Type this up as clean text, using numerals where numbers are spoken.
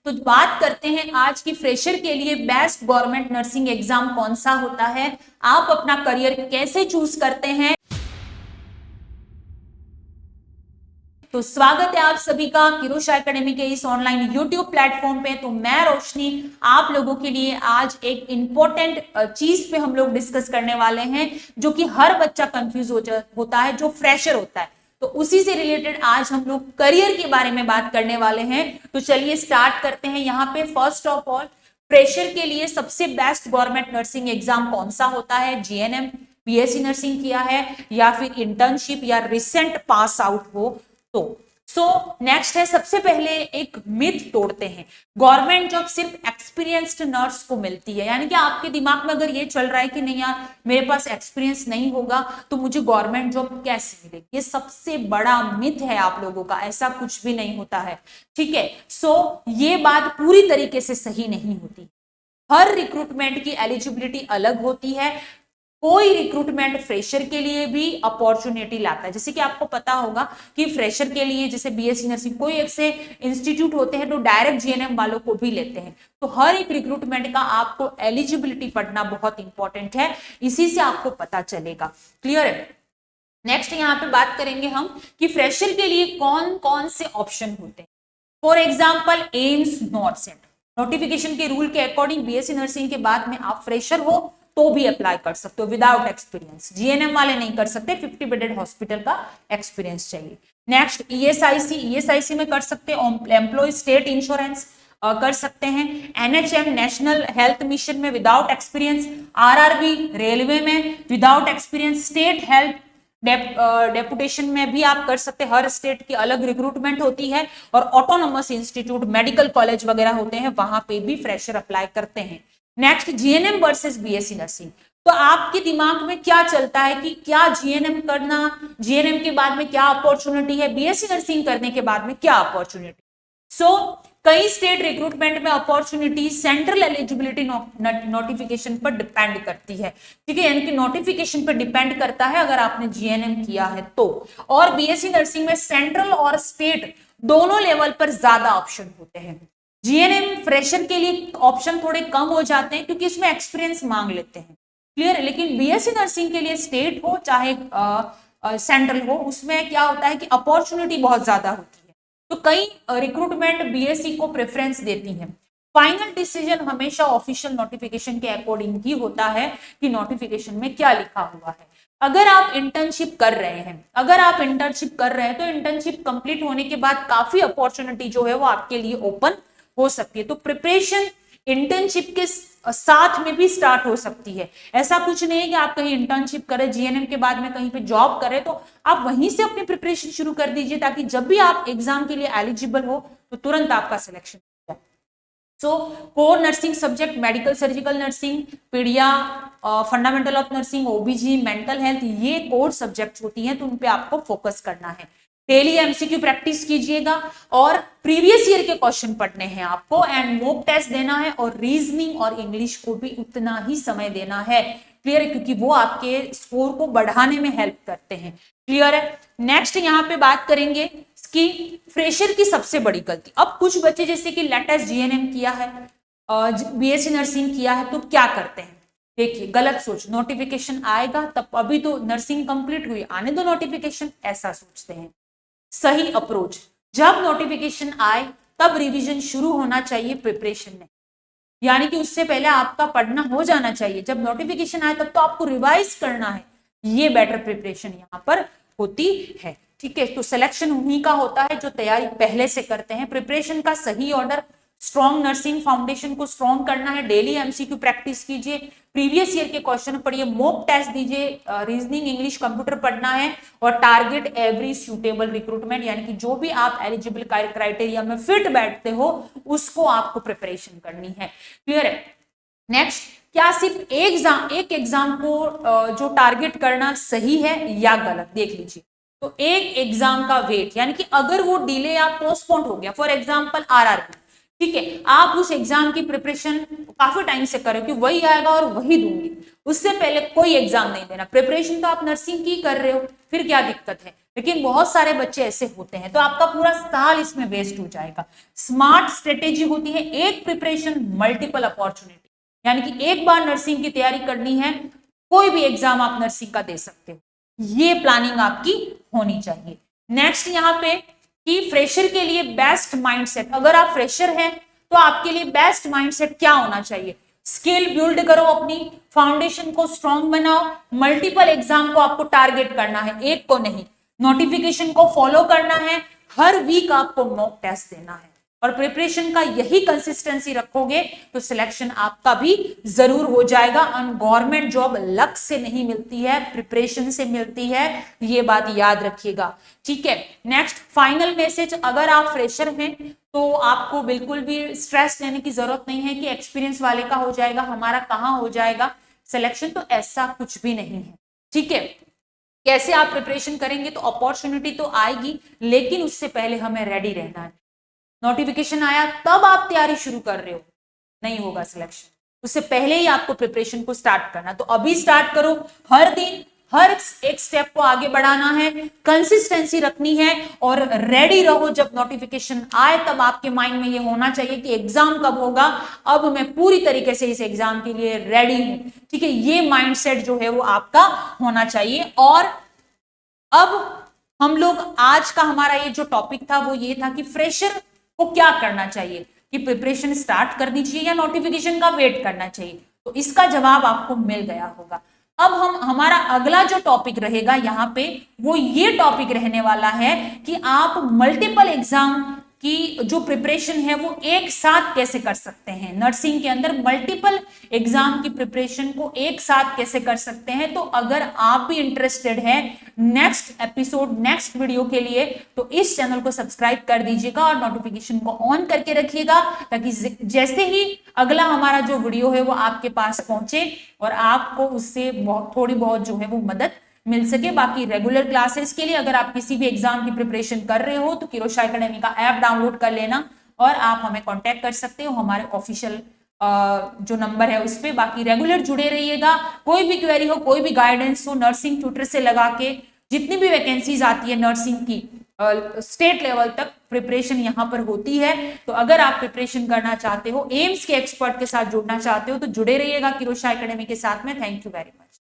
तो बात करते हैं आज की फ्रेशर के लिए बेस्ट गवर्नमेंट नर्सिंग एग्जाम कौन सा होता है, आप अपना करियर कैसे चूज करते हैं। तो स्वागत है आप सभी का किरोश एकेडमी के इस ऑनलाइन यूट्यूब प्लेटफॉर्म पे। तो मैं रोशनी आप लोगों के लिए आज एक इंपॉर्टेंट चीज पे हम लोग डिस्कस करने वाले हैं जो कि हर बच्चा कंफ्यूज होता है, जो फ्रेशर होता है। तो उसी से रिलेटेड आज हम लोग करियर के बारे में बात करने वाले हैं। तो चलिए स्टार्ट करते हैं। यहाँ पे फर्स्ट ऑफ ऑल फ्रेशर के लिए सबसे बेस्ट गवर्नमेंट नर्सिंग एग्जाम कौन सा होता है, जीएनएम, बीएससी नर्सिंग किया है या फिर इंटर्नशिप या रिसेंट पास आउट हो तो। नेक्स्ट है, सबसे पहले एक मिथ तोड़ते हैं, गवर्नमेंट जॉब सिर्फ एक्सपीरियंस्ड नर्स को मिलती है। यानी कि आपके दिमाग में अगर ये चल रहा है कि नहीं यार मेरे पास एक्सपीरियंस नहीं होगा तो मुझे गवर्नमेंट जॉब कैसे मिलेगी, ये सबसे बड़ा मिथ है आप लोगों का, ऐसा कुछ भी नहीं होता है। ठीक है, ये बात पूरी तरीके से सही नहीं होती। हर रिक्रूटमेंट की एलिजिबिलिटी अलग होती है। कोई रिक्रूटमेंट फ्रेशर के लिए भी अपॉर्चुनिटी लाता है। जैसे कि आपको पता होगा कि फ्रेशर के लिए जैसे बीएससी नर्सिंग कोई एक से इंस्टीट्यूट होते हैं तो डायरेक्ट जीएनएम वालों को भी लेते हैं। तो हर एक रिक्रूटमेंट का आपको एलिजिबिलिटी पढ़ना बहुत इंपॉर्टेंट है, इसी से आपको पता चलेगा। क्लियर है। नेक्स्ट यहाँ पे बात करेंगे हम कि फ्रेशर के लिए कौन कौन से ऑप्शन होते हैं। फॉर एग्जाम्पल एम्स नॉर्सेट नोटिफिकेशन के रूल के अकॉर्डिंग बीएससी नर्सिंग के बाद में आप फ्रेशर हो तो भी अप्लाई कर सकते हो विदाउट एक्सपीरियंस। जीएनएम वाले नहीं कर सकते, 50 बेडेड हॉस्पिटल का एक्सपीरियंस चाहिए। नेक्स्ट ईएसआईसी में कर सकते हैं, एम्प्लॉय स्टेट इंश्योरेंस कर सकते हैं, एनएचएम नेशनल हेल्थ मिशन में विदाउट एक्सपीरियंस, आरआरबी रेलवे में without experience, state health deputation में भी आप कर सकते हैं। हर स्टेट की अलग रिक्रूटमेंट होती है और ऑटोनोमस इंस्टीट्यूट मेडिकल कॉलेज वगैरह होते हैं, वहां पे भी फ्रेशर अप्लाई करते हैं। Next GNM versus BSc nursing. तो आपके दिमाग में क्या चलता है कि क्या जीएनएम करना, जीएनएम के बाद में क्या अपॉर्चुनिटी है, बीएससी नर्सिंग करने के बाद में क्या अपॉर्चुनिटी। कई स्टेट रिक्रूटमेंट में अपॉर्चुनिटी सेंट्रल एलिजिबिलिटी नोटिफिकेशन पर डिपेंड करती है। ठीक है, यानी कि नोटिफिकेशन पर डिपेंड करता है अगर आपने जीएनएम किया है तो। और बीएससी नर्सिंग में सेंट्रल और स्टेट दोनों लेवल पर ज्यादा ऑप्शन होते हैं। जीएनएम फ्रेशर के लिए ऑप्शन थोड़े कम हो जाते हैं क्योंकि इसमें एक्सपीरियंस मांग लेते हैं। क्लियर है। लेकिन बीएससी नर्सिंग के लिए स्टेट हो चाहे सेंट्रल हो, उसमें क्या होता है कि अपॉर्चुनिटी बहुत ज्यादा होती है। तो कई रिक्रूटमेंट बीएससी को प्रेफरेंस देती है। फाइनल डिसीजन हमेशा ऑफिशियल नोटिफिकेशन के अकॉर्डिंग ही होता है कि नोटिफिकेशन में क्या लिखा हुआ है। अगर आप इंटर्नशिप कर रहे हैं तो इंटर्नशिप कंप्लीट होने के बाद काफी अपॉर्चुनिटी जो है वो आपके लिए ओपन हो सकती है। तो प्रिपरेशन इंटर्नशिप के साथ में भी स्टार्ट हो सकती है। ऐसा कुछ नहीं है कि आप कहीं इंटर्नशिप करें जीएनएम के बाद में कहीं पे जॉब करें तो आप वहीं से अपनी प्रिपरेशन शुरू कर दीजिए, ताकि जब भी आप एग्जाम के लिए एलिजिबल हो तो तुरंत आपका सिलेक्शन हो जाए। Core nursing subject medical surgical nursing, pedia, fundamental of nursing, OBG, mental health, ये कोर सब्जेक्ट होती हैं, तो उन पे आपको फोकस करना है। डेली एमसीक्यू प्रैक्टिस कीजिएगा और प्रीवियस ईयर के क्वेश्चन पढ़ने हैं आपको, एंड मॉक टेस्ट देना है, और रीजनिंग और इंग्लिश को भी उतना ही समय देना है। क्लियर है, क्योंकि वो आपके स्कोर को बढ़ाने में हेल्प करते हैं। क्लियर है। नेक्स्ट यहाँ पे बात करेंगे कि फ्रेशर की सबसे बड़ी गलती। अब कुछ बच्चे जैसे कि लेटेस्ट जीएनएम किया है, बीएससी नर्सिंग किया है, तो क्या करते हैं, देखिए गलत सोच, नोटिफिकेशन आएगा तब, अभी तो नर्सिंग कंप्लीट हुई, आने दो नोटिफिकेशन, ऐसा सोचते हैं। सही अप्रोच, जब नोटिफिकेशन आए तब रिवीजन शुरू होना चाहिए प्रिपरेशन में, यानी कि उससे पहले आपका पढ़ना हो जाना चाहिए। जब नोटिफिकेशन आए तब तो आपको रिवाइज करना है, ये बेटर प्रिपरेशन यहाँ पर होती है। ठीक है, तो सिलेक्शन उन्हीं का होता है जो तैयारी पहले से करते हैं। प्रिपरेशन का सही ऑर्डर, स्ट्रॉन्ग नर्सिंग फाउंडेशन को स्ट्रॉन्ग करना है, डेली एमसीक्यू प्रैक्टिस कीजिए, प्रीवियस ईयर के क्वेश्चन पढ़िए, मॉक टेस्ट दीजिए, रीजनिंग इंग्लिश कंप्यूटर पढ़ना है, और टारगेट एवरी सूटेबल रिक्रूटमेंट, यानी कि जो भी आप एलिजिबल क्राइटेरिया में फिट बैठते हो उसको आपको प्रिपरेशन करनी है। क्लियर है। नेक्स्ट, क्या सिर्फ एक एग्जाम को जो टारगेट करना सही है या गलत, देख लीजिए। तो एक एग्जाम का वेट, यानी कि अगर वो डिले या पोस्टपोन हो गया, फॉर एग्जाम्पल आरआरबी, ठीक है, आप उस एग्जाम की प्रिपरेशन काफी टाइम से करो कि वही आएगा और वही दूंगी, उससे पहले कोई एग्जाम नहीं देना। प्रिपरेशन तो आप नर्सिंग की कर रहे हो, फिर क्या दिक्कत है। लेकिन बहुत सारे बच्चे ऐसे होते हैं, तो आपका पूरा साल इसमें वेस्ट हो जाएगा। स्मार्ट स्ट्रेटेजी होती है एक प्रिपरेशन मल्टीपल अपॉर्चुनिटी, यानी कि एक बार नर्सिंग की तैयारी करनी है, कोई भी एग्जाम आप नर्सिंग का दे सकते हो, ये प्लानिंग आपकी होनी चाहिए। नेक्स्ट यहाँ पे कि फ्रेशर के लिए बेस्ट माइंडसेट, अगर आप फ्रेशर हैं तो आपके लिए बेस्ट माइंडसेट क्या होना चाहिए। स्किल बिल्ड करो, अपनी फाउंडेशन को स्ट्रांग बनाओ, मल्टीपल एग्जाम को आपको टारगेट करना है, एक को नहीं। नोटिफिकेशन को फॉलो करना है, हर वीक आपको मॉक टेस्ट देना है, और प्रिपरेशन का यही कंसिस्टेंसी रखोगे तो सिलेक्शन आपका भी जरूर हो जाएगा। और गवर्नमेंट जॉब लक से नहीं मिलती है, प्रिपरेशन से मिलती है, ये बात याद रखिएगा। ठीक है, नेक्स्ट फाइनल मैसेज, अगर आप फ्रेशर हैं तो आपको बिल्कुल भी स्ट्रेस लेने की जरूरत नहीं है कि एक्सपीरियंस वाले का हो जाएगा, हमारा कहाँ हो जाएगा सिलेक्शन, तो ऐसा कुछ भी नहीं है। ठीक है, कैसे आप प्रिपरेशन करेंगे तो अपॉर्चुनिटी तो आएगी, लेकिन उससे पहले हमें रेडी रहना है। नोटिफिकेशन आया तब आप तैयारी शुरू कर रहे हो, नहीं होगा सिलेक्शन, उससे पहले ही आपको प्रिपरेशन को स्टार्ट करना। तो अभी स्टार्ट करो, हर दिन हर एक स्टेप को आगे बढ़ाना है, कंसिस्टेंसी रखनी है, और रेडी रहो। जब नोटिफिकेशन आए तब आपके माइंड में ये होना चाहिए कि एग्जाम कब होगा, अब मैं पूरी तरीके से इस एग्जाम के लिए रेडी हूं। ठीक है, ये माइंडसेट जो है वो आपका होना चाहिए। और अब हम लोग आज का हमारा ये जो टॉपिक था वो ये था कि फ्रेशर को क्या करना चाहिए, कि प्रिपरेशन स्टार्ट करनी चाहिए या नोटिफिकेशन का वेट करना चाहिए। तो इसका जवाब आपको मिल गया होगा। अब हमारा अगला जो टॉपिक रहेगा यहाँ पे वो ये टॉपिक रहने वाला है कि आप मल्टीपल एग्जाम की जो प्रिपरेशन है वो एक साथ कैसे कर सकते हैं। नर्सिंग के अंदर मल्टीपल एग्जाम की प्रिपरेशन को एक साथ कैसे कर सकते हैं। तो अगर आप भी इंटरेस्टेड हैं नेक्स्ट एपिसोड नेक्स्ट वीडियो के लिए, तो इस चैनल को सब्सक्राइब कर दीजिएगा और नोटिफिकेशन को ऑन करके रखिएगा, ताकि जैसे ही अगला हमारा जो वीडियो है वो आपके पास पहुंचे और आपको उससे थोड़ी बहुत जो है वो मदद मिल सके। बाकी रेगुलर क्लासेस के लिए अगर आप किसी भी एग्जाम की प्रिपरेशन कर रहे हो तो किरोशा एकेडमी का ऐप डाउनलोड कर लेना और आप हमें कांटेक्ट कर सकते हो हमारे ऑफिशियल जो नंबर है उस पर। बाकी रेगुलर जुड़े रहिएगा, कोई भी क्वेरी हो, कोई भी गाइडेंस हो, नर्सिंग ट्यूटर से लगा के जितनी भी वैकेंसीज आती है नर्सिंग की स्टेट लेवल तक प्रिपरेशन यहाँ पर होती है। तो अगर आप प्रिपरेशन करना चाहते हो, एम्स के एक्सपर्ट के साथ जुड़ना चाहते हो, तो जुड़े रहिएगा किरोशा एकेडमी के साथ में। Thank you very much.